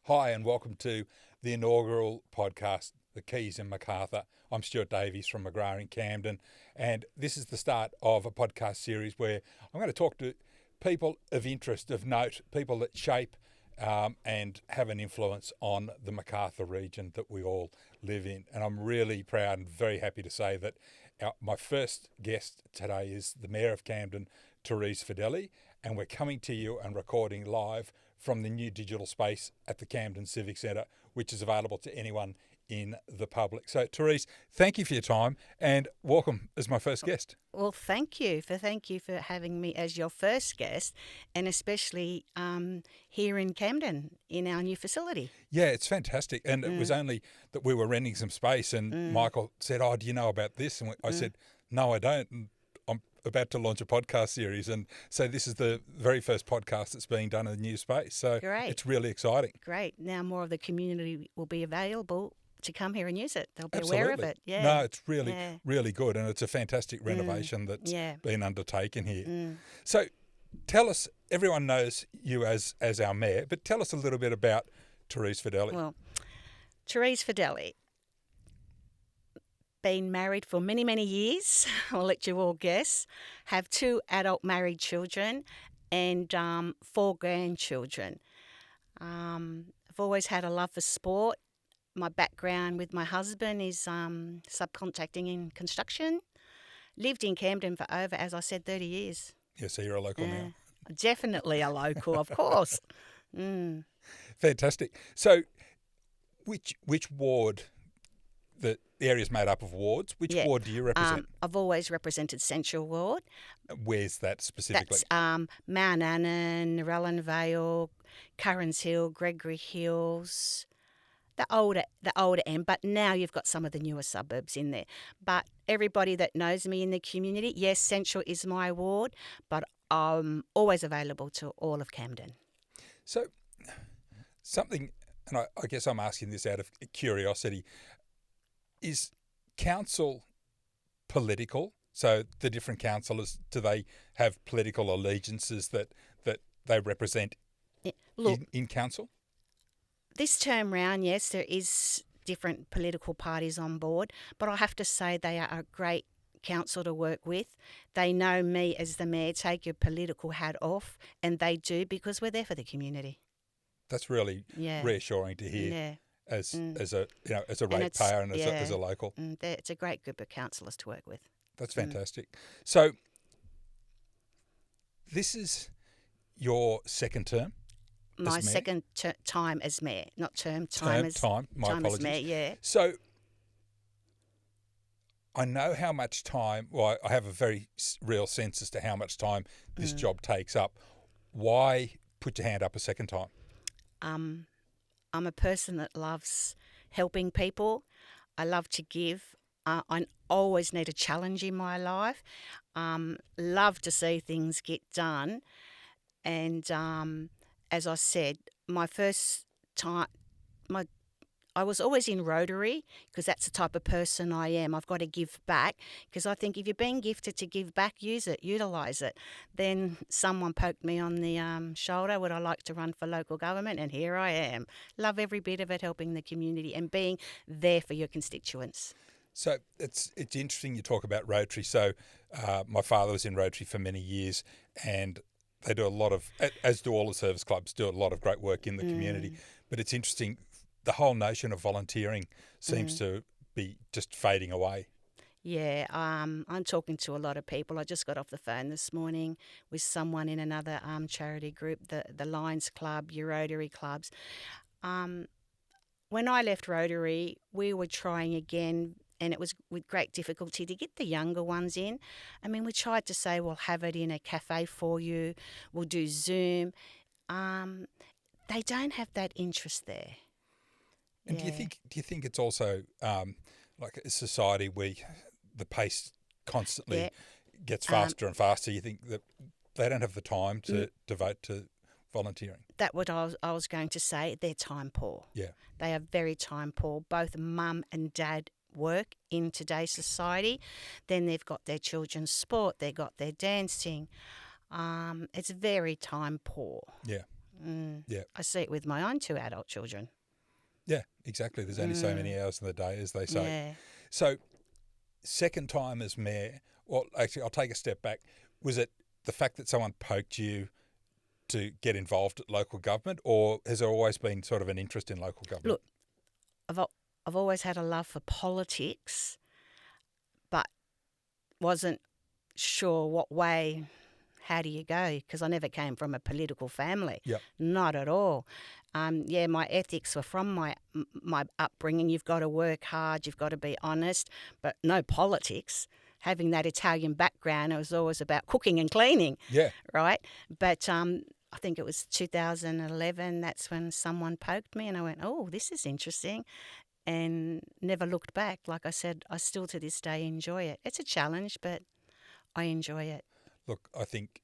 Hi and welcome to the inaugural podcast, The Keys in Macarthur. I'm Stuart Davies from McGrath in Camden, and this is the start of a podcast series where I'm going to talk to people of interest, of note, people that shape and have an influence on the Macarthur region that we all live in. And I'm really proud and very happy to say that my first guest today is the Mayor of Camden, Therese Fedeli, and we're coming to you and recording live from the new digital space at the Camden Civic Centre, which is available to anyone in the public. So, Therese, thank you for your time and welcome as my first guest. Well, thank you for having me as your first guest, and especially here in Camden in our new facility. Yeah, it's fantastic. And it was only that we were renting some space and Michael said, "Oh, do you know about this?" And I said, "No, I don't." And I'm about to launch a podcast series. And so this is the very first podcast that's being done in the new space. So Great. It's really exciting. Great. Now more of the community will be available to come here and use it. They'll be Absolutely. aware of it. Yeah. No, it's really good. And it's a fantastic renovation that's Yeah. been undertaken here. So tell us, everyone knows you as our mayor, but tell us a little bit about Therese Fedeli. Well, Therese Fedeli, been married for many, many years. I'll let you all guess. Have 2 adult married children and 4 grandchildren. I've always had a love for sport. My background with my husband is subcontracting in construction. Lived in Camden for over, as I said, 30 years. Yeah, so you're a local now. Definitely a local, of course. Fantastic. So which ward, the area's made up of wards, which ward do you represent? I've always represented Central Ward. Where's that specifically? That's Menangle, Narellan Vale, Currans Hill, Gregory Hills, the older end, but now you've got some of the newer suburbs in there. But everybody that knows me in the community, yes, Central is my ward, but I'm always available to all of Camden. So something, and I guess I'm asking this out of curiosity, is council political? So the different councillors, do they have political allegiances that they represent in council? This term round, yes, there is different political parties on board, but I have to say they are a great council to work with. They know me as the mayor, take your political hat off, and they do, because we're there for the community. That's really reassuring to hear. Yeah. As a ratepayer and as a local. It's a great group of councillors to work with. That's fantastic. So this is your second term? My second time as mayor, not term, time as apologies. As mayor, yeah. So I know how much time, well, I have a very real sense as to how much time this job takes up. Why put your hand up a second time? I'm a person that loves helping people. I love to give. I always need a challenge in my life. Love to see things get done. And as I said, my first time, I was always in Rotary, because that's the type of person I am. I've got to give back, because I think if you're being gifted to give back, use it, utilise it. Then someone poked me on the shoulder, would I like to run for local government? And here I am. Love every bit of it, helping the community and being there for your constituents. So it's interesting you talk about Rotary. So my father was in Rotary for many years, and they do a lot of, as do all the service clubs, do a lot of great work in the community. But it's interesting, the whole notion of volunteering seems to be just fading away. Yeah, I'm talking to a lot of people. I just got off the phone this morning with someone in another charity group, the Lions Club, your Rotary clubs. When I left Rotary, we were trying again, and it was with great difficulty to get the younger ones in. I mean, we tried to say, we'll have it in a cafe for you, we'll do Zoom. They don't have that interest there. And do you think it's also like a society where the pace constantly gets faster and faster? You think that they don't have the time to devote to volunteering? That's what I was going to say. They're time poor. Yeah. They are very time poor. Both mum and dad work in today's society. Then they've got their children's sport. They've got their dancing. It's very time poor. Yeah. Yeah. I see it with my own 2 adult children. Yeah, exactly. There's only so many hours in the day, as they say. Yeah. So, second time as mayor, well, actually, I'll take a step back. Was it the fact that someone poked you to get involved at local government, or has there always been sort of an interest in local government? Look, I've always had a love for politics, but wasn't sure what way, how do you go? Because I never came from a political family. Yep. Not at all. My ethics were from my upbringing. You've got to work hard, you've got to be honest, but no politics. Having that Italian background, it was always about cooking and cleaning, Yeah. right? But I think it was 2011, that's when someone poked me and I went, oh, this is interesting, and never looked back. Like I said, I still to this day enjoy it. It's a challenge, but I enjoy it. Look, I think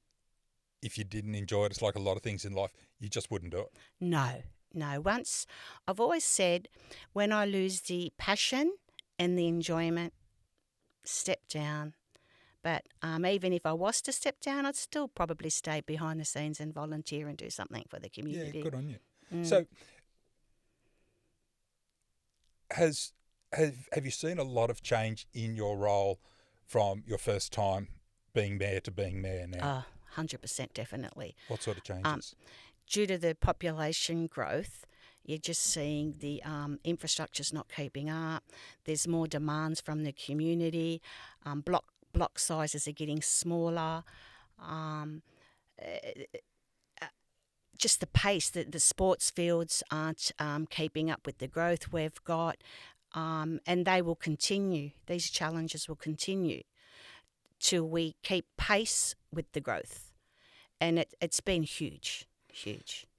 if you didn't enjoy it, it's like a lot of things in life, you just wouldn't do it. No. Once, I've always said, when I lose the passion and the enjoyment, step down. But even if I was to step down, I'd still probably stay behind the scenes and volunteer and do something for the community. Yeah, good on you. So, have you seen a lot of change in your role from your first time being mayor to being mayor now? 100% definitely. What sort of changes? Due to the population growth, you're just seeing the infrastructure's not keeping up. There's more demands from the community. Block sizes are getting smaller. Just the pace, the sports fields aren't keeping up with the growth we've got, and they will continue. These challenges will continue till we keep pace with the growth, and it's been huge.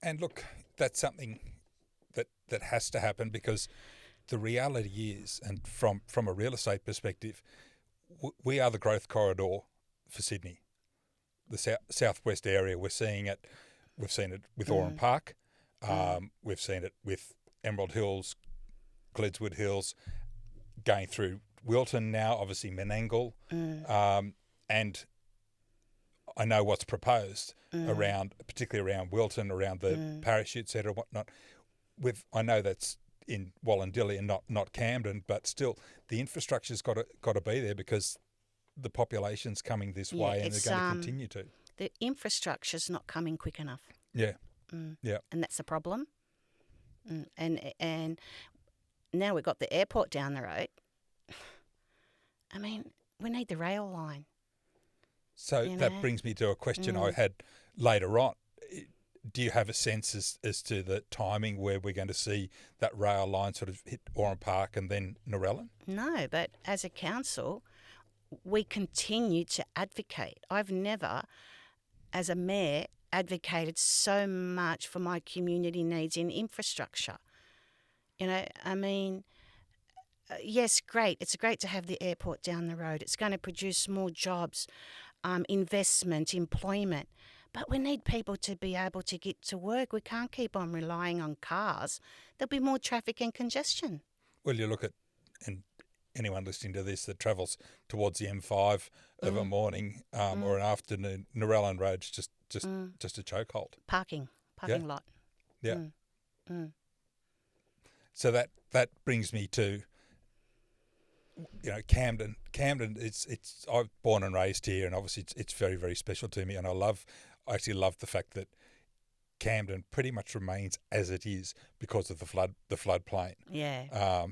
And look, that's something that has to happen, because the reality is, and from a real estate perspective, we are the growth corridor for Sydney, the southwest area. We're seeing it. We've seen it with Oran Park. We've seen it with Emerald Hills, Gledswood Hills, going through Wilton now, obviously Menangle. And I know what's proposed around, particularly around Wilton, around the parachute centre and whatnot. I know that's in Wallandilly and not Camden, but still the infrastructure's got to be there, because the population's coming this way and they're going to continue to. The infrastructure's not coming quick enough. Yeah. Yeah. And that's a problem. And now we've got the airport down the road. I mean, we need the rail line. So that brings me to a question I had later on. Do you have a sense as to the timing where we're going to see that rail line sort of hit Oran Park and then Narellan? No, but as a council, we continue to advocate. I've never, as a mayor, advocated so much for my community needs in infrastructure. Yes, great. It's great to have the airport down the road. It's going to produce more jobs, investment, employment. But we need people to be able to get to work. We can't keep on relying on cars. There'll be more traffic and congestion. Well, you look at, and anyone listening to this that travels towards the M5 of a morning or an afternoon, Narellan Road's just a chokehold. Parking lot. Yeah. So that brings me to, Camden. Camden, it's I'm born and raised here, and obviously it's very, very special to me, and I actually love the fact that Camden pretty much remains as it is because of the floodplain. Yeah.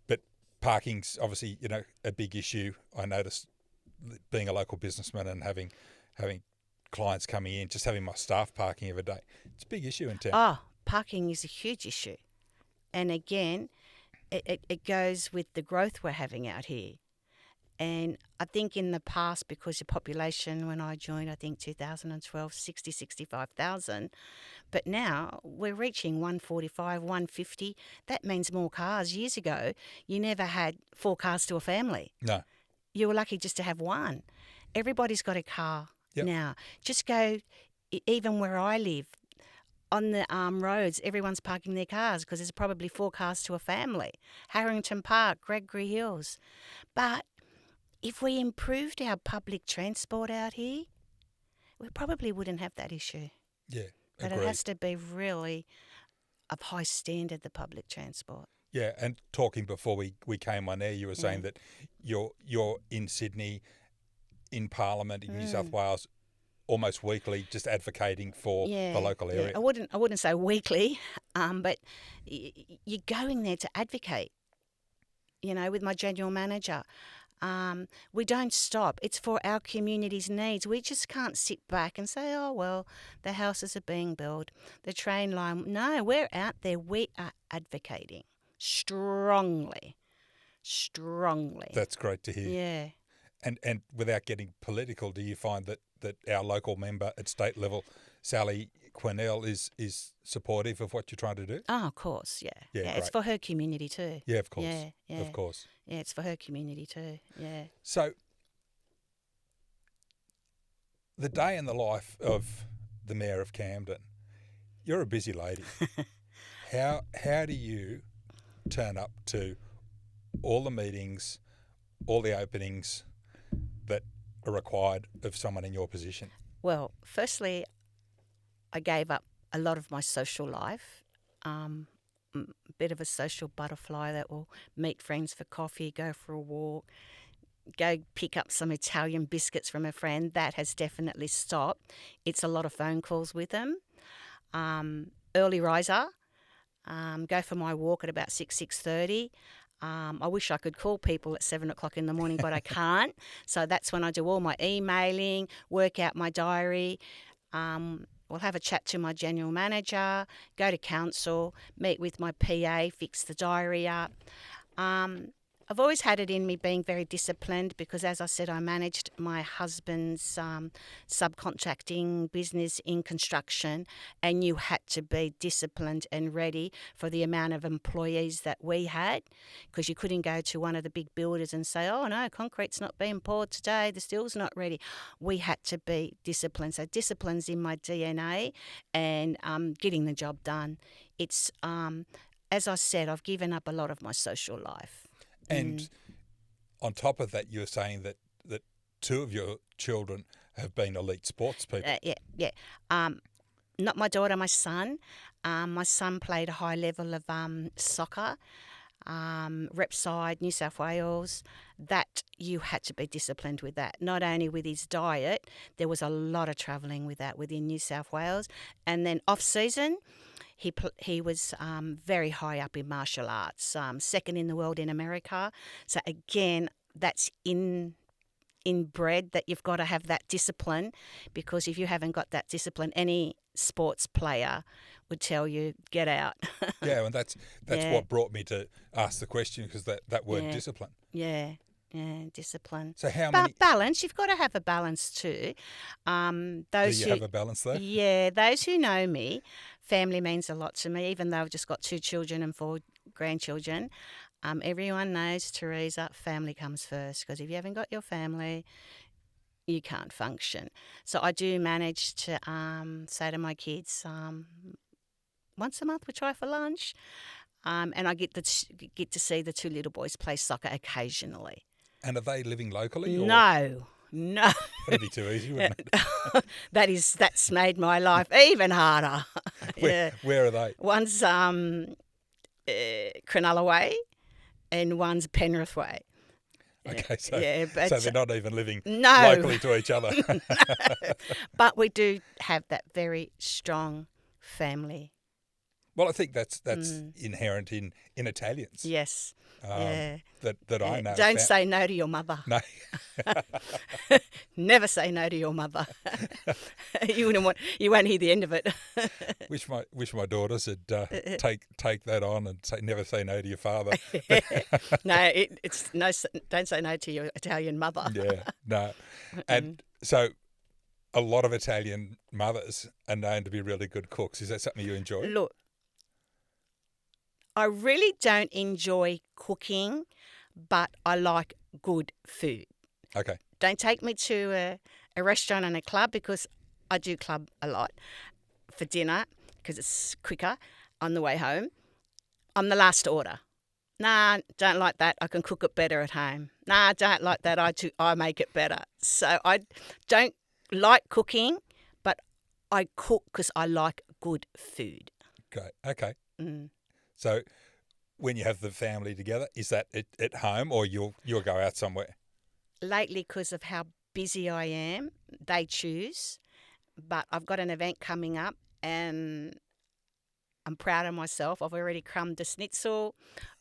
But parking's obviously a big issue. I noticed, being a local businessman and having clients coming in, just having my staff parking every day. It's a big issue in town. Parking is a huge issue, and again, it goes with the growth we're having out here. And I think in the past, because the population, when I joined, I think 2012, 65,000. But now we're reaching 145, 150. That means more cars. Years ago, you never had 4 cars to a family. No. You were lucky just to have one. Everybody's got a car now. Just go, even where I live, on the roads, everyone's parking their cars because there's probably 4 cars to a family. Harrington Park, Gregory Hills. But if we improved our public transport out here, we probably wouldn't have that issue. Yeah. But it has to be really of high standard, the public transport. Yeah, and talking before we came on air, you were saying that you're in Sydney, in Parliament in New South Wales, almost weekly, just advocating for the local area. I wouldn't say weekly, but you're going there to advocate. With my general manager. We don't stop. It's for our community's needs. We just can't sit back and say, oh, well, the houses are being built, the train line. No, we're out there. We are advocating strongly. That's great to hear. Yeah. And without getting political, do you find that our local member at state level, Sally Quinnell, is supportive of what you're trying to do? Oh, of course, yeah. Yeah, it's for her community too. Yeah, of course. Yeah. Of course. Yeah, it's for her community too, yeah. So, the day in the life of the Mayor of Camden, you're a busy lady. How do you turn up to all the meetings, all the openings that are required of someone in your position? Well, firstly, I gave up a lot of my social life. Bit of a social butterfly that will meet friends for coffee, go for a walk, go pick up some Italian biscuits from a friend. That has definitely stopped. It's a lot of phone calls with them. Early riser, go for my walk at about 6:30. I wish I could call people at 7 o'clock in the morning, but I can't. So that's when I do all my emailing, work out my diary. We'll have a chat to my general manager, go to council, meet with my PA, fix the diary up. I've always had it in me being very disciplined because, as I said, I managed my husband's subcontracting business in construction, and you had to be disciplined and ready for the amount of employees that we had, because you couldn't go to one of the big builders and say, oh, no, concrete's not being poured today, the steel's not ready. We had to be disciplined. So discipline's in my DNA, and getting the job done. It's, as I said, I've given up a lot of my social life. And on top of that, you're saying that two of your children have been elite sports people. Yeah. Not my daughter, my son. My son played a high level of soccer, rep side, New South Wales. That you had to be disciplined with that. Not only with his diet, there was a lot of travelling with that within New South Wales. And then off-season, he was very high up in martial arts, second in the world in America. So again, that's inbred that you've got to have that discipline, because if you haven't got that discipline, any sports player would tell you, get out. Yeah, and that's what brought me to ask the question, because that word discipline. Yeah, discipline. So how many... balance, you've got to have a balance too. Do you have a balance there? Yeah, those who know me, family means a lot to me, even though I've just got 2 children and 4 grandchildren. Everyone knows, Teresa, family comes first, because if you haven't got your family, you can't function. So I do manage to say to my kids, once a month we try for lunch, and I get to see the 2 little boys play soccer occasionally. And are they living locally? Or? No. That'd be too easy, wouldn't it? That's made my life even harder. Where are they? One's Cronulla Way, and one's Penrith Way. Okay, so they're not even living No. locally to each other. But we do have that very strong family. Well, I think that's inherent in Italians. Yes. That I know. Don't say no to your mother. No. Never say no to your mother. You won't hear the end of it. Wish my daughters would take that on and never say no to your father. No, it's no. Don't say no to your Italian mother. Yeah, no. And so, a lot of Italian mothers are known to be really good cooks. Is that something you enjoy? Look, I really don't enjoy cooking, but I like good food. Okay. Don't take me to a restaurant and a club, because I do club a lot for dinner, because it's quicker on the way home. I'm the last to order. Nah, don't like that. I can cook it better at home. Nah, don't like that. I make it better. So I don't like cooking, but I cook because I like good food. Great. Okay. Mm. So when you have the family together, is that at home or you'll go out somewhere? Lately, because of how busy I am, they choose. But I've got an event coming up and I'm proud of myself. I've already crumbed the schnitzel.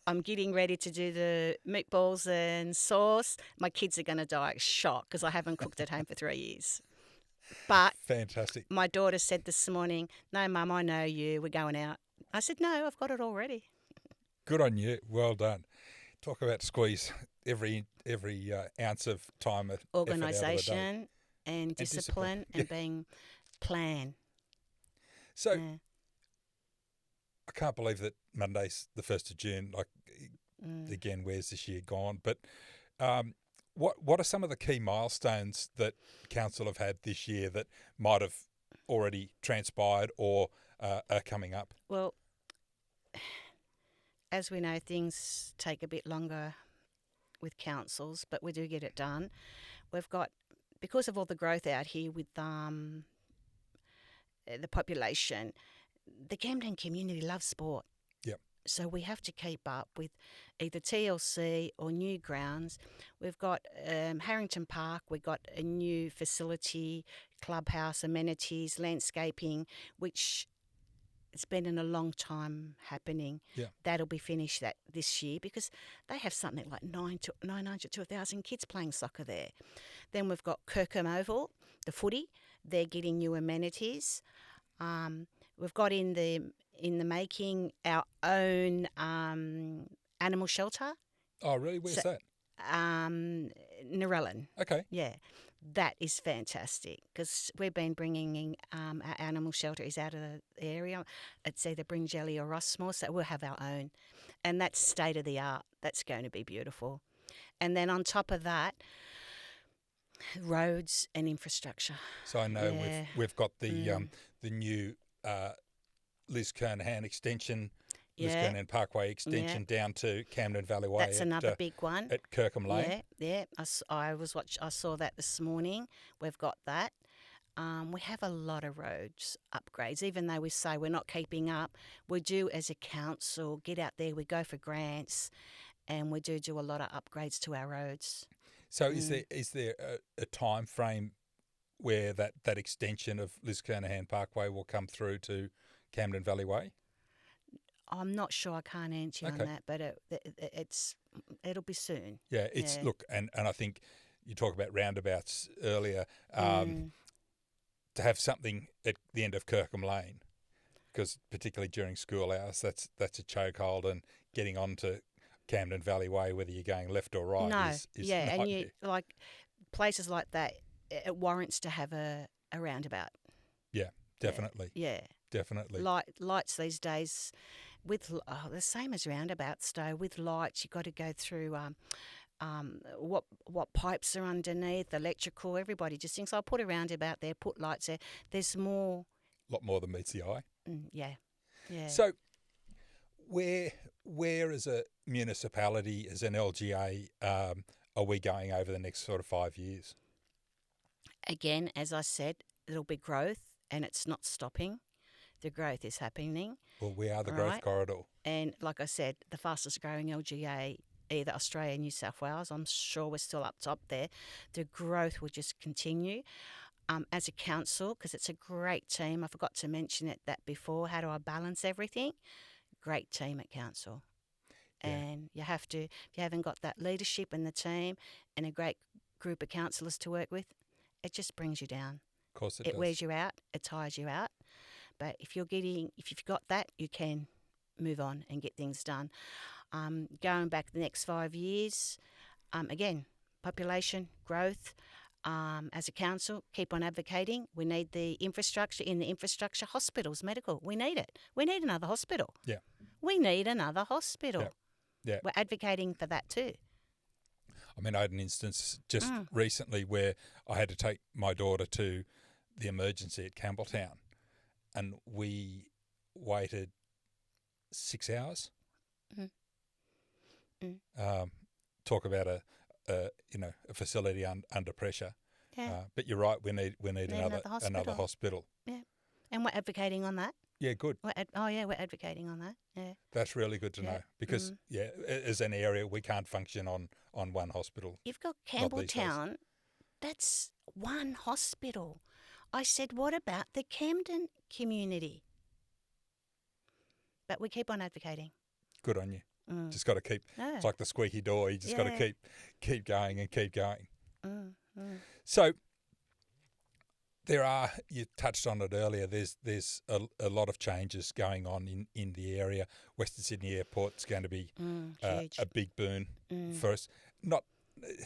I'm getting ready to do the meatballs and sauce. My kids are going to die shocked because I haven't cooked at home for 3 years. But Fantastic. my daughter said this morning, "No, Mum, I know you. We're going out." I said, "No, I've got it already." Good on you. Well done. Talk about squeeze every ounce of time and effort out of the day. Organisation and discipline Yeah. and being plan. So Yeah. I can't believe that Monday's the 1st of June. Like, again, where's this year gone? But what are some of the key milestones that council have had this year that might have already transpired or are coming up? Well, as we know, things take a bit longer with councils, but we do get it done. We've got, because of all the growth out here with the population, the Camden community loves sport. Yep. So we have to keep up with either TLC or new grounds. We've got Harrington Park. We've got a new facility, clubhouse, amenities, landscaping, which it's been in a long time happening. Yeah. That'll be finished this year because they have something like 900 to 1,000 kids playing soccer there. Then we've got Kirkham Oval, the footy. They're getting new amenities. We've got in the making our own animal shelter. Oh, really? Where's that? Narellan. Okay. Yeah, that is fantastic because we've been bringing in our animal shelter is out of the area. It's either Bringelly or Rossmore, so we'll have our own. And that's state of the art. That's going to be beautiful. And then on top of that, roads and infrastructure. So I know Yeah. we've got the new Liz Kernahan extension, Liz Yeah. Kernahan Parkway extension down to Camden Valley Way. That's another big one. At Kirkham Lane. Yeah. I saw that this morning. We've got that. We have a lot of roads upgrades. Even though we say we're not keeping up, we do as a council get out there. We go for grants, and we do a lot of upgrades to our roads. So is there a time frame where that extension of Liz Kernahan Parkway will come through to Camden Valley Way? I'm not sure. I can't answer you on that, but it'll be soon. Yeah, look, and I think you talk about roundabouts earlier. To have something at the end of Kirkham Lane, because particularly during school hours, that's a chokehold, and getting onto Camden Valley Way, whether you're going left or right, is and you like places like that. It warrants to have a roundabout. Yeah, definitely. Yeah. Definitely. Lights these days, with the same as roundabouts though. With lights, you've got to go through what pipes are underneath, electrical. Everybody just thinks, I'll put a roundabout there, put lights there. There's more. A lot more than meets the eye. Yeah. So, where as a municipality, as an LGA, are we going over the next sort of 5 years? Again, as I said, there'll be growth, and it's not stopping. The growth is happening. Well, we are the growth corridor. And like I said, the fastest growing LGA, either Australia, New South Wales. I'm sure we're still up top there. The growth will just continue. As a council, because it's a great team. I forgot to mention that before. How do I balance everything? Great team at council. Yeah. And you have to, if you haven't got that leadership in the team and a great group of councillors to work with, it just brings you down. Of course it does. It wears you out. It tires you out. But if you've got that, you can move on and get things done. Going back the next 5 years, again, population growth. As a council, keep on advocating. We need the infrastructure hospitals, medical. We need it. We need another hospital. Yeah. We need another hospital. Yeah. We're advocating for that too. I mean, I had an instance just recently where I had to take my daughter to the emergency at Campbelltown, and we waited 6 hours. Talk about a facility under pressure. Yeah. But you're right. We need another hospital. Yeah, and we're advocating on that. Yeah, good. We're advocating on that. Yeah. That's really good to Yeah. know because, as an area, we can't function on one hospital. You've got Not these days. Campbelltown, that's one hospital. I said, what about the Camden community? But we keep on advocating. Good on you. Mm. Just got to keep. Yeah. It's like the squeaky door. You just got to keep going and keep going. Mm. So you touched on it earlier. There's a lot of changes going on in the area. Western Sydney Airport's going to be a big boon for us.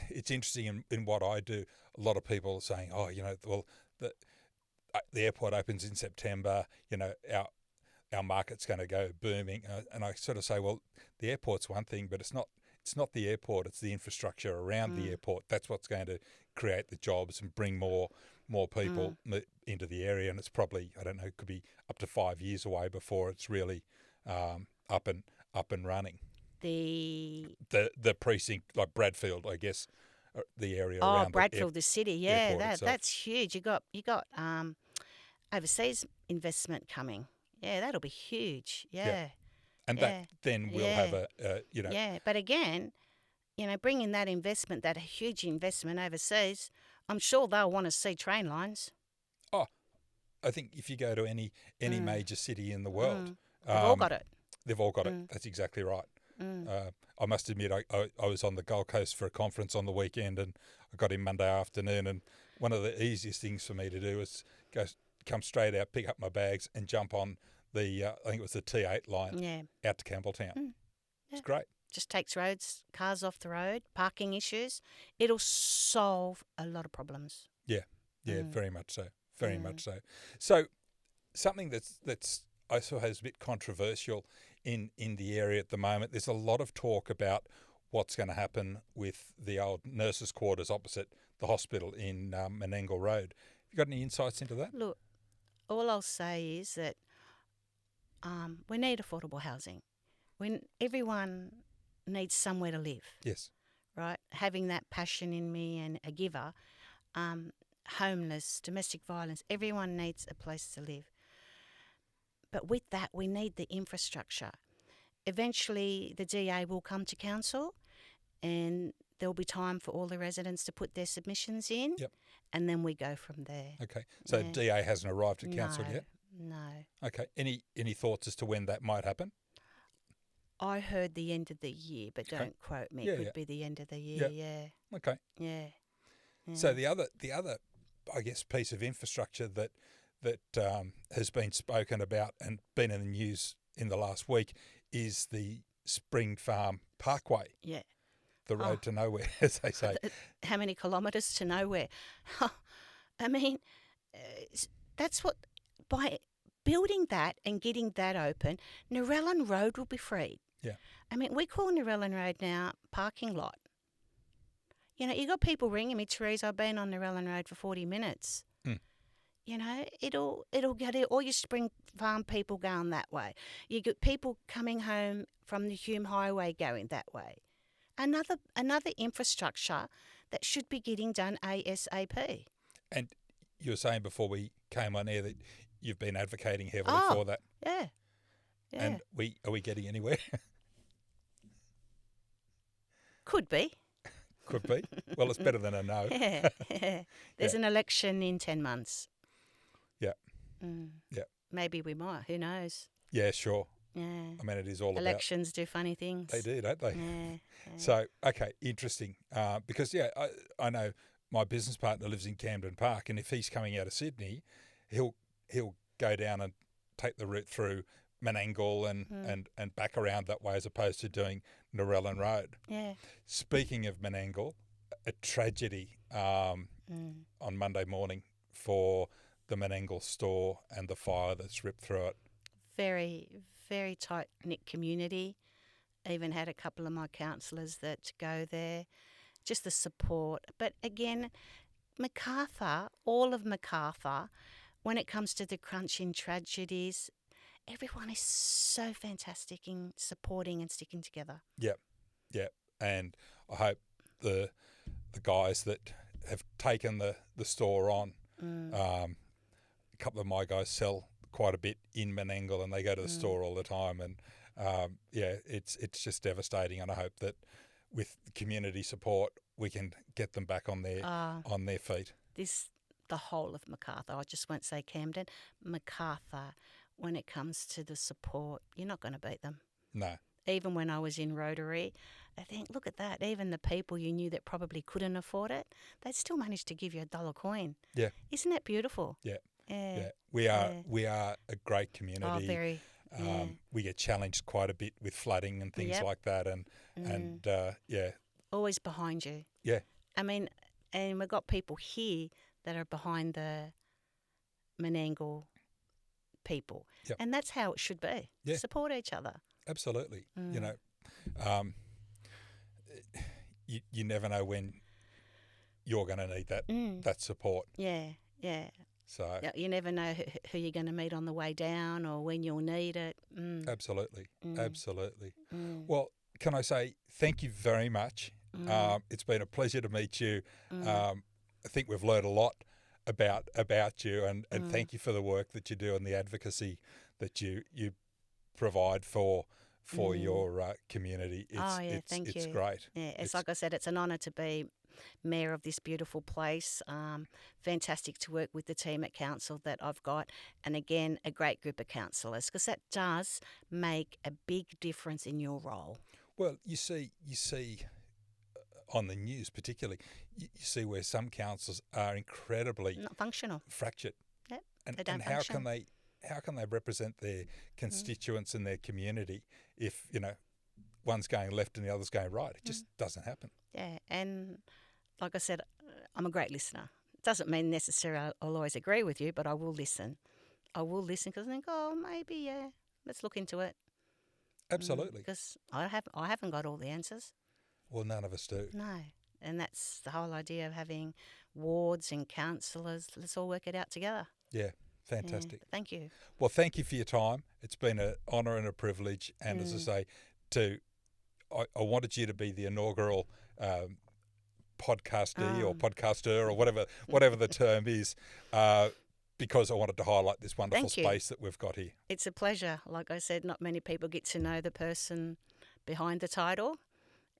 It's interesting in what I do. A lot of people are saying, the airport opens in September. Our market's going to go booming, and I sort of say, well, the airport's one thing, but it's not the airport. It's the infrastructure around the airport. That's what's going to create the jobs and bring more people into the area. And it's probably, I don't know, it could be up to 5 years away before it's really up and running. The precinct, like Bradfield, I guess, the area around Bradfield, the city, yeah, itself. That's huge. You got overseas investment coming. Yeah, that'll be huge. Yeah. And that then we'll have a. Yeah, but again, bringing that investment, that huge investment overseas, I'm sure they'll want to see train lines. Oh, I think if you go to any major city in the world, they've all got it. They've all got it. That's exactly right. I must admit, I was on the Gold Coast for a conference on the weekend, and I got in Monday afternoon, and one of the easiest things for me to do was come straight out, pick up my bags, and jump on the I think it was the T8 line out to Campbelltown. Yeah. It's great. Just takes cars off the road, parking issues. It'll solve a lot of problems. Yeah, very much so. Very much so. So something that's I suppose a bit controversial in the area at the moment. There's a lot of talk about what's going to happen with the old nurses' quarters opposite the hospital in Menangle Road. Have you got any insights into that? Look, all I'll say is that we need affordable housing. Everyone needs somewhere to live. Yes. Right? Having that passion in me and a giver, homeless, domestic violence, everyone needs a place to live. But with that, we need the infrastructure. Eventually, the DA will come to council and there'll be time for all the residents to put their submissions in. Yep. And then we go from there. Okay. So DA hasn't arrived at council yet? No. Okay. Any thoughts as to when that might happen? I heard the end of the year, but don't quote me. It could be the end of the year, yeah. Okay. Yeah. So the other I guess piece of infrastructure that has been spoken about and been in the news in the last week is the Spring Farm Parkway. Yeah. The road to nowhere, as they say. How many kilometres to nowhere? I mean, that's what, by building that and getting that open, Narellan Road will be freed. Yeah. I mean, we call Narellan Road now parking lot. You got people ringing me, Therese, I've been on Narellan Road for 40 minutes. It'll get all your Spring Farm people going that way. You get people coming home from the Hume Highway going that way. Another infrastructure that should be getting done ASAP. And you were saying before we came on air that you've been advocating heavily for that. Yeah. And are we getting anywhere? Could be. Could be. Well, it's better than a no. Yeah. There's an election in 10 months. Yeah. Yeah. Maybe we might. Who knows? Yeah, sure. Yeah. I mean, it is all elections do funny things. They do, don't they? Yeah. So, okay, interesting. Because, I know my business partner lives in Camden Park, and if he's coming out of Sydney, he'll go down and take the route through Menangle and back around that way as opposed to doing Narellan Road. Yeah. Speaking of Menangle, a tragedy on Monday morning for the Menangle store and the fire that's ripped through it. Very, very tight-knit community. Even had a couple of my councillors that go there. Just the support. But again, Macarthur, all of Macarthur, when it comes to the crunching tragedies, everyone is so fantastic in supporting and sticking together. Yep. And I hope the guys that have taken the store on, a couple of my guys sell quite a bit in Menangle, and they go to the store all the time. And it's just devastating. And I hope that with community support, we can get them back on their feet. The whole of Macarthur, I just won't say Camden, Macarthur, when it comes to the support, you're not going to beat them. No. Even when I was in Rotary, I think, look at that. Even the people you knew that probably couldn't afford it, they'd still manage to give you $1 coin. Yeah. Isn't that beautiful? Yeah. Yeah. We are a great community. Oh, very. We get challenged quite a bit with flooding and things like that, and always behind you. Yeah. I mean, and we've got people here that are behind the Menangle people. Yep. And that's how it should be. Yeah. Support each other. Absolutely. You know, you never know when you're going to need that support. Yeah. So you never know who you're going to meet on the way down or when you'll need it. Absolutely. Well, can I say thank you very much? It's been a pleasure to meet you. I think we've learned a lot about you, and thank you for the work that you do and the advocacy that you provide for your community. Thank you. It's great. Yeah, it's like I said, it's an honour to be mayor of this beautiful place. Fantastic to work with the team at council that I've got, and again, a great group of councillors, because that does make a big difference in your role. Well, you see on the news particularly, you see where some councils are incredibly not functional, fractured. Yep, and how can they represent their constituents and their community if one's going left and the other's going right? It just doesn't happen. Yeah, and like I said, I'm a great listener. It doesn't mean necessarily I'll always agree with you, but I will listen. I will listen because I think, maybe let's look into it. Absolutely. Because I haven't got all the answers. Well, none of us do. No, and that's the whole idea of having wards and councillors. Let's all work it out together. Yeah, fantastic. Thank you. Well, thank you for your time. It's been an honour and a privilege. And as I say, I wanted you to be the inaugural podcastee or podcaster or whatever the term is, because I wanted to highlight this wonderful space that we've got here. It's a pleasure. Like I said, not many people get to know the person behind the title,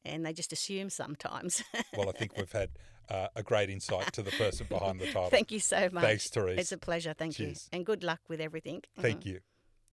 and they just assume sometimes. Well, I think we've had a great insight to the person behind the title. Thank you so much. Thanks, Therese. It's a pleasure. Thank you. And good luck with everything. Thank you.